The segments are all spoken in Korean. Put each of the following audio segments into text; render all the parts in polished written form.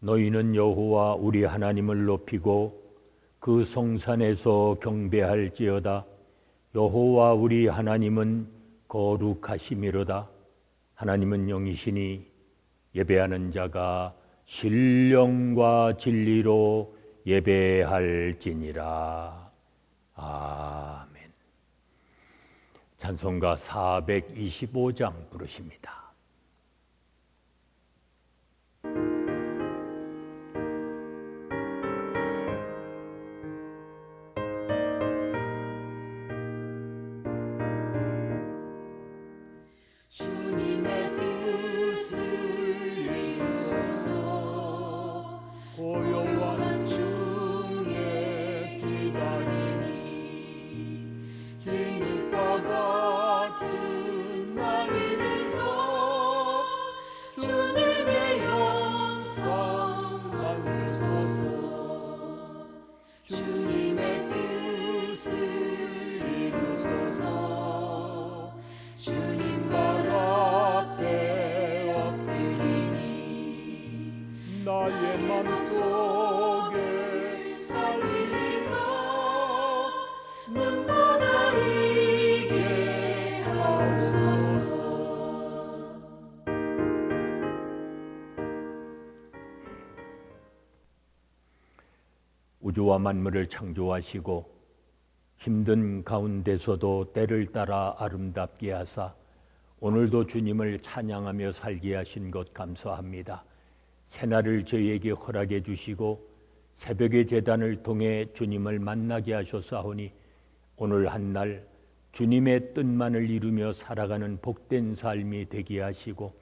너희는 여호와 우리 하나님을 높이고 그 성산에서 경배할지어다. 여호와 우리 하나님은 거룩하심이로다. 하나님은 영이시니 예배하는 자가 신령과 진리로 예배할지니라. 아멘. 찬송가 425장 부르십니다. 주님의 뜻을 이루소서. 고요한 중에 기다리니 진흙과 같은 날 빚으소. 주님의 영상 만드소서. 주님의 뜻을 이루소서. 주님 발 앞에 엎드리니 나의 맘속에 살리시소. 눈보다 이게 하옵소서. 우주와 만물을 창조하시고 힘든 가운데서도 때를 따라 아름답게 하사 오늘도 주님을 찬양하며 살게 하신 것 감사합니다. 새날을 저희에게 허락해 주시고 새벽의 제단을 통해 주님을 만나게 하셨사오니 오늘 한날 주님의 뜻만을 이루며 살아가는 복된 삶이 되게 하시고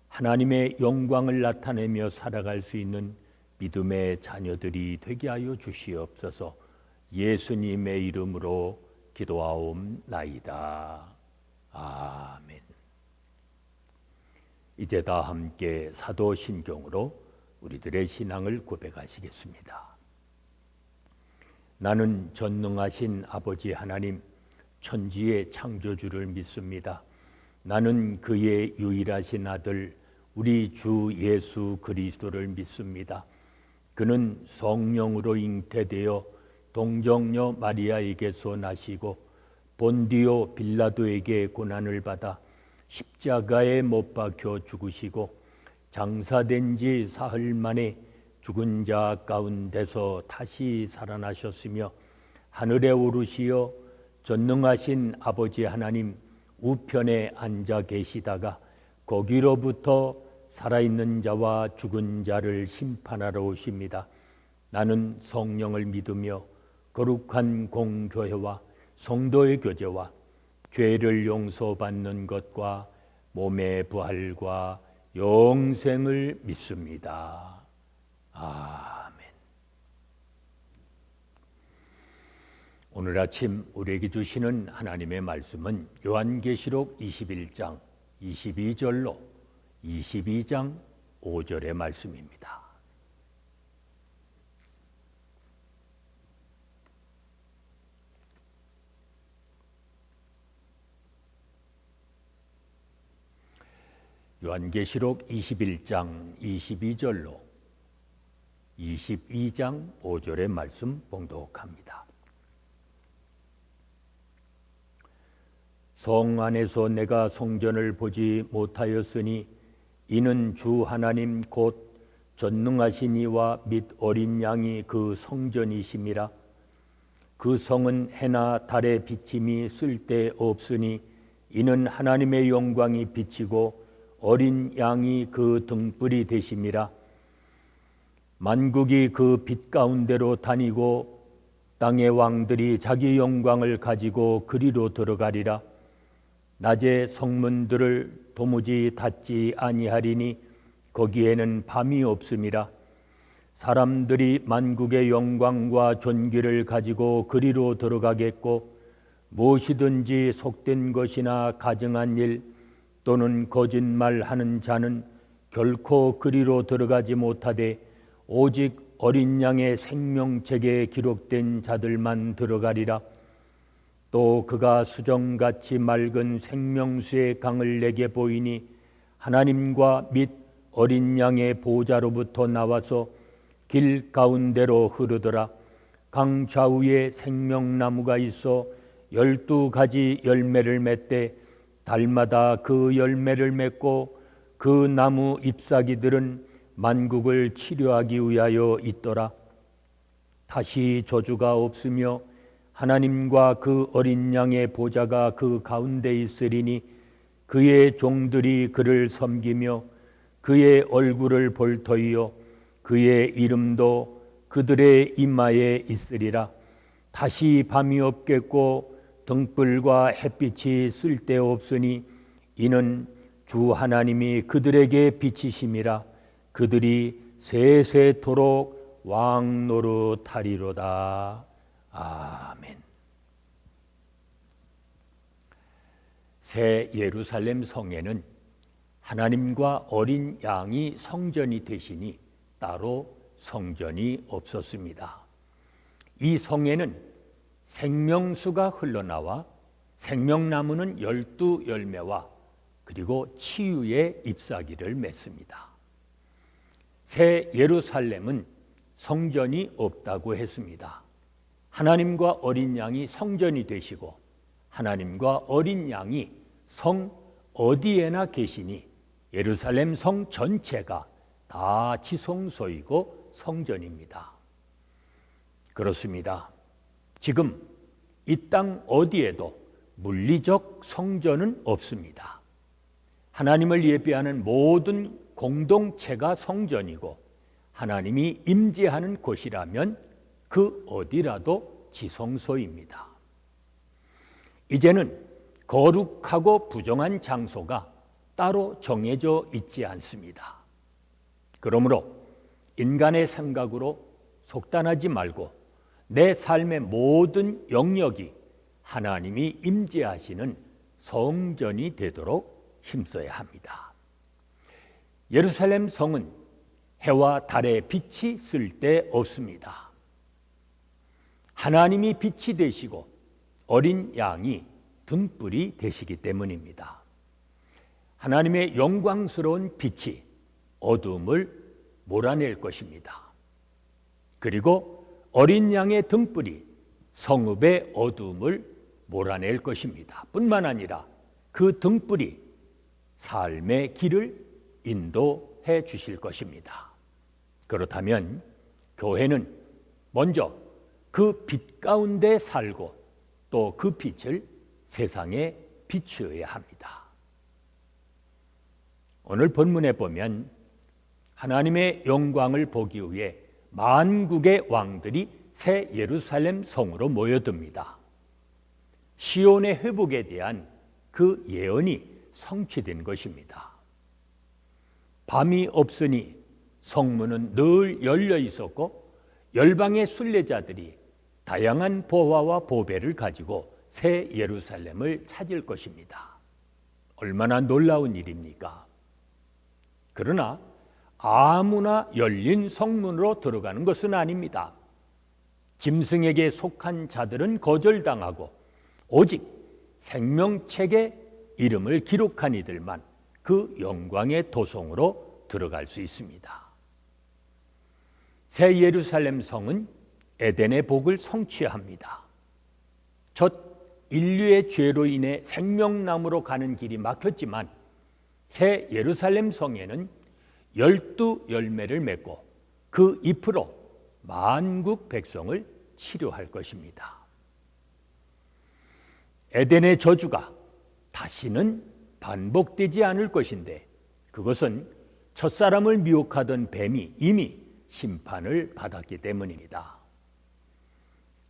하나님의 영광을 나타내며 살아갈 수 있는 믿음의 자녀들이 되게 하여 주시옵소서. 예수님의 이름으로 기도하옵나이다. 아멘. 이제 다 함께 사도신경으로 우리들의 신앙을 고백하시겠습니다. 나는 전능하신 아버지 하나님, 천지의 창조주를 믿습니다. 나는 그의 유일하신 아들 우리 주 예수 그리스도를 믿습니다. 그는 성령으로 잉태되어 동정녀 마리아에게서 나시고 본디오 빌라도에게 고난을 받아 십자가에 못 박혀 죽으시고 장사된 지 사흘 만에 죽은 자 가운데서 다시 살아나셨으며 하늘에 오르시어 전능하신 아버지 하나님 우편에 앉아 계시다가 거기로부터 살아있는 자와 죽은 자를 심판하러 오십니다. 나는 성령을 믿으며 거룩한 공교회와 성도의 교제와 죄를 용서받는 것과 몸의 부활과 영생을 믿습니다. 아멘. 오늘 아침 우리에게 주시는 하나님의 말씀은 요한계시록 21장 22절로 22장 5절의 말씀입니다. 요한계시록 21장 22절로 22장 5절의 말씀 봉독합니다. 성 안에서 내가 성전을 보지 못하였으니 이는 주 하나님 곧 전능하신 이와 및 어린 양이 그 성전이심이라. 그 성은 해나 달의 비침이 쓸데없으니 이는 하나님의 영광이 비치고 어린 양이 그 등불이 되심이라. 만국이 그 빛 가운데로 다니고 땅의 왕들이 자기 영광을 가지고 그리로 들어가리라. 낮에 성문들을 도무지 닫지 아니하리니 거기에는 밤이 없음이라. 사람들이 만국의 영광과 존귀를 가지고 그리로 들어가겠고 무엇이든지 속된 것이나 가증한 일 또는 거짓말하는 자는 결코 그리로 들어가지 못하되 오직 어린 양의 생명책에 기록된 자들만 들어가리라. 또 그가 수정같이 맑은 생명수의 강을 내게 보이니 하나님과 및 어린 양의 보좌로부터 나와서 길 가운데로 흐르더라. 강 좌우에 생명나무가 있어 12가지 열매를 맺되 달마다 그 열매를 맺고 그 나무 잎사귀들은 만국을 치료하기 위하여 있더라. 다시 저주가 없으며 하나님과 그 어린 양의 보좌가 그 가운데 있으리니 그의 종들이 그를 섬기며 그의 얼굴을 볼 터이요 그의 이름도 그들의 이마에 있으리라. 다시 밤이 없겠고 등불과 햇빛이 쓸데없으니 이는 주 하나님이 그들에게 빛이심이라. 그들이 세세토록 왕 노릇하리로다. 아멘. 새 예루살렘 성에는 하나님과 어린 양이 성전이 되시니 따로 성전이 없었습니다. 이 성에는 생명수가 흘러나와 생명나무는 12열매와 그리고 치유의 잎사귀를 맺습니다. 새 예루살렘은 성전이 없다고 했습니다. 하나님과 어린 양이 성전이 되시고 하나님과 어린 양이 성 어디에나 계시니 예루살렘 성 전체가 다 지성소이고 성전입니다. 그렇습니다. 지금 이 땅 어디에도 물리적 성전은 없습니다. 하나님을 예배하는 모든 공동체가 성전이고 하나님이 임재하는 곳이라면 그 어디라도 지성소입니다. 이제는 거룩하고 부정한 장소가 따로 정해져 있지 않습니다. 그러므로 인간의 생각으로 속단하지 말고 내 삶의 모든 영역이 하나님이 임재하시는 성전이 되도록 힘써야 합니다. 예루살렘 성은 해와 달의 빛이 쓸데없습니다. 하나님이 빛이 되시고 어린 양이 등불이 되시기 때문입니다. 하나님의 영광스러운 빛이 어둠을 몰아낼 것입니다. 그리고 어린 양의 등불이 성읍의 어둠을 몰아낼 것입니다. 뿐만 아니라 그 등불이 삶의 길을 인도해 주실 것입니다. 그렇다면 교회는 먼저 그 빛 가운데 살고 또 그 빛을 세상에 비추어야 합니다. 오늘 본문에 보면 하나님의 영광을 보기 위해 만국의 왕들이 새 예루살렘 성으로 모여듭니다. 시온의 회복에 대한 그 예언이 성취된 것입니다. 밤이 없으니 성문은 늘 열려 있었고 열방의 순례자들이 다양한 보화와 보배를 가지고 새 예루살렘을 찾을 것입니다. 얼마나 놀라운 일입니까? 그러나 아무나 열린 성문으로 들어가는 것은 아닙니다. 짐승에게 속한 자들은 거절당하고 오직 생명책에 이름을 기록한 이들만 그 영광의 도성으로 들어갈 수 있습니다. 새 예루살렘 성은 에덴의 복을 성취합니다. 첫 인류의 죄로 인해 생명나무로 가는 길이 막혔지만 새 예루살렘 성에는 12열매를 맺고 그 잎으로 만국 백성을 치료할 것입니다. 에덴의 저주가 다시는 반복되지 않을 것인데 그것은 첫사람을 미혹하던 뱀이 이미 심판을 받았기 때문입니다.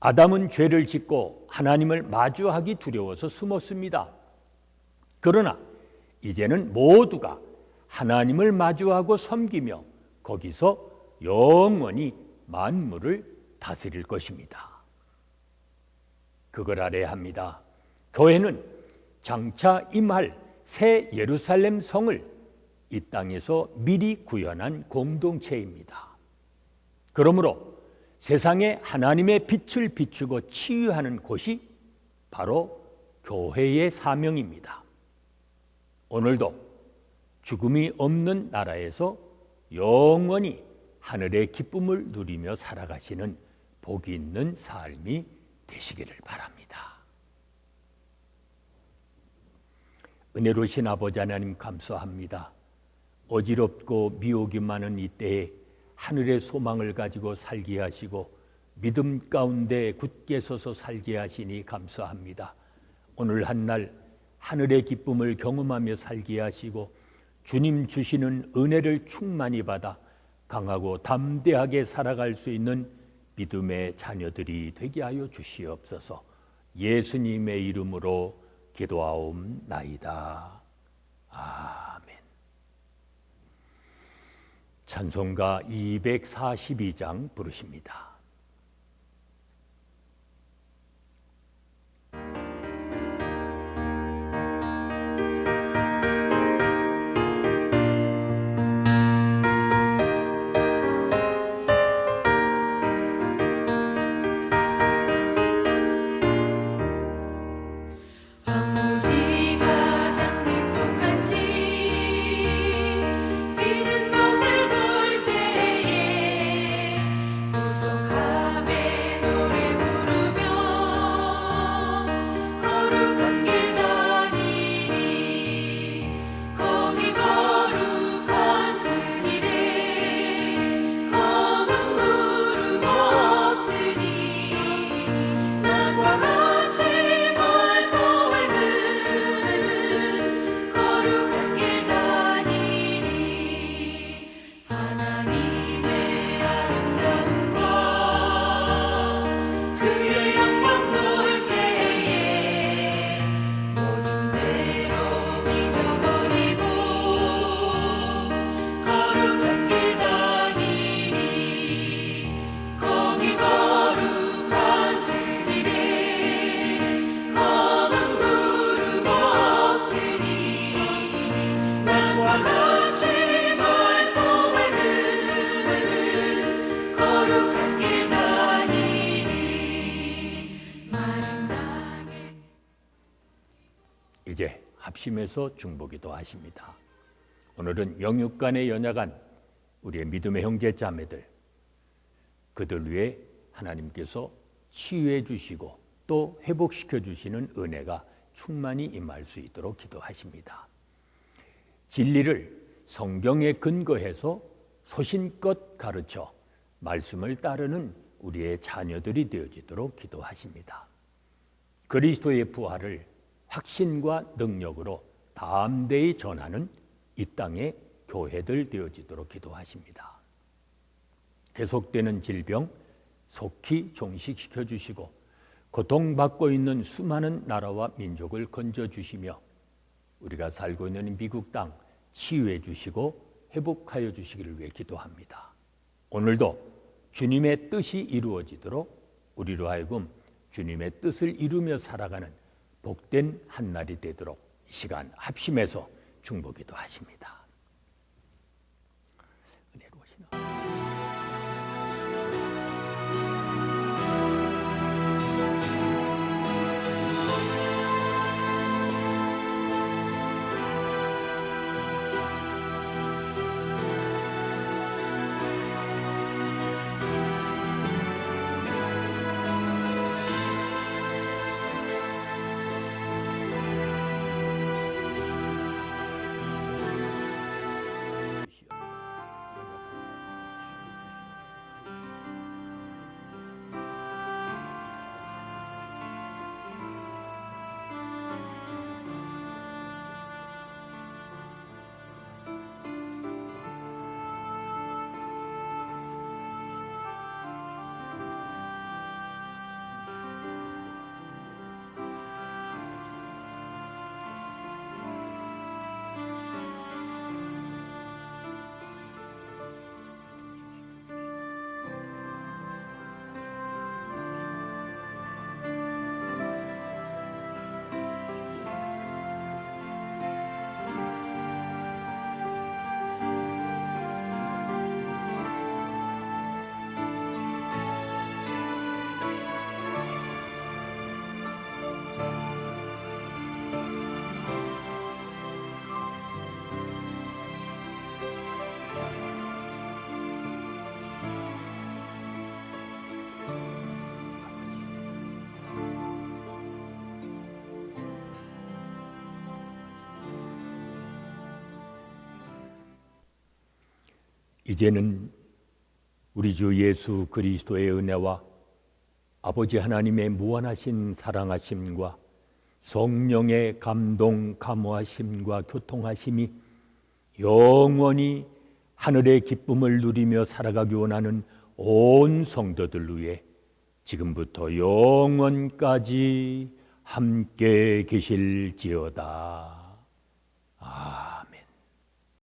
아담은 죄를 짓고 하나님을 마주하기 두려워서 숨었습니다. 그러나 이제는 모두가 하나님을 마주하고 섬기며 거기서 영원히 만물을 다스릴 것입니다. 그걸 알아야 합니다. 교회는 장차 임할 새 예루살렘 성을 이 땅에서 미리 구현한 공동체입니다. 그러므로 세상에 하나님의 빛을 비추고 치유하는 곳이 바로 교회의 사명입니다. 오늘도 죽음이 없는 나라에서 영원히 하늘의 기쁨을 누리며 살아가시는 복이 있는 삶이 되시기를 바랍니다. 은혜로우신 아버지 하나님 감사합니다. 어지럽고 미혹이 많은 이때에 하늘의 소망을 가지고 살게 하시고 믿음 가운데 굳게 서서 살게 하시니 감사합니다. 오늘 한날 하늘의 기쁨을 경험하며 살게 하시고 주님 주시는 은혜를 충만히 받아 강하고 담대하게 살아갈 수 있는 믿음의 자녀들이 되게 하여 주시옵소서. 예수님의 이름으로 기도하옵나이다. 아멘. 찬송가 242장 부르십니다. 황무지가 장미꽃같이 피는 것을 볼 때에 구속함에 노래 부르며 거룩한 길 다니리. 거기 거룩한 그 길에 검은 구름 없으니 낮과 같이 거룩한 길 다니리. 하나님의 아름다움과 그의 영광 볼 때에 모든 괴로움 잊어버리고 거룩한 길 다니리. 거기 거룩한 그 길에 검은 구름 없으니 낮과 같이 맑고 밝은 거룩한 길 다니리. 마른 땅에 이제 합심해서 중보기도 하십니다. 오늘은 영육간에 연약한 우리의 믿음의 형제 자매들, 그들 위해 하나님께서 치유해 주시고 또 회복시켜 주시는 은혜가 충만히 임할 수 있도록 기도하십니다. 진리를 성경에 근거해서 소신껏 가르쳐 말씀을 따르는 우리의 자녀들이 되어지도록 기도하십니다. 그리스도의 부활을 확신과 능력으로 담대히 전하는 이 땅의 교회들 되어지도록 기도하십니다. 계속되는 질병 속히 종식시켜 주시고 고통받고 있는 수많은 나라와 민족을 건져 주시며 우리가 살고 있는 미국 땅 치유해 주시고 회복하여 주시기를 위해 기도합니다. 오늘도 주님의 뜻이 이루어지도록 우리로 하여금 주님의 뜻을 이루며 살아가는 복된 한날이 되도록 이 시간 합심해서 중보기도 하십니다. 은혜로우신 이제는 우리 주 예수 그리스도의 은혜와 아버지 하나님의 무한하신 사랑하심과 성령의 감동, 감화심과 교통하심이 영원히 하늘의 기쁨을 누리며 살아가기 원하는 온 성도들 위해 지금부터 영원까지 함께 계실지어다.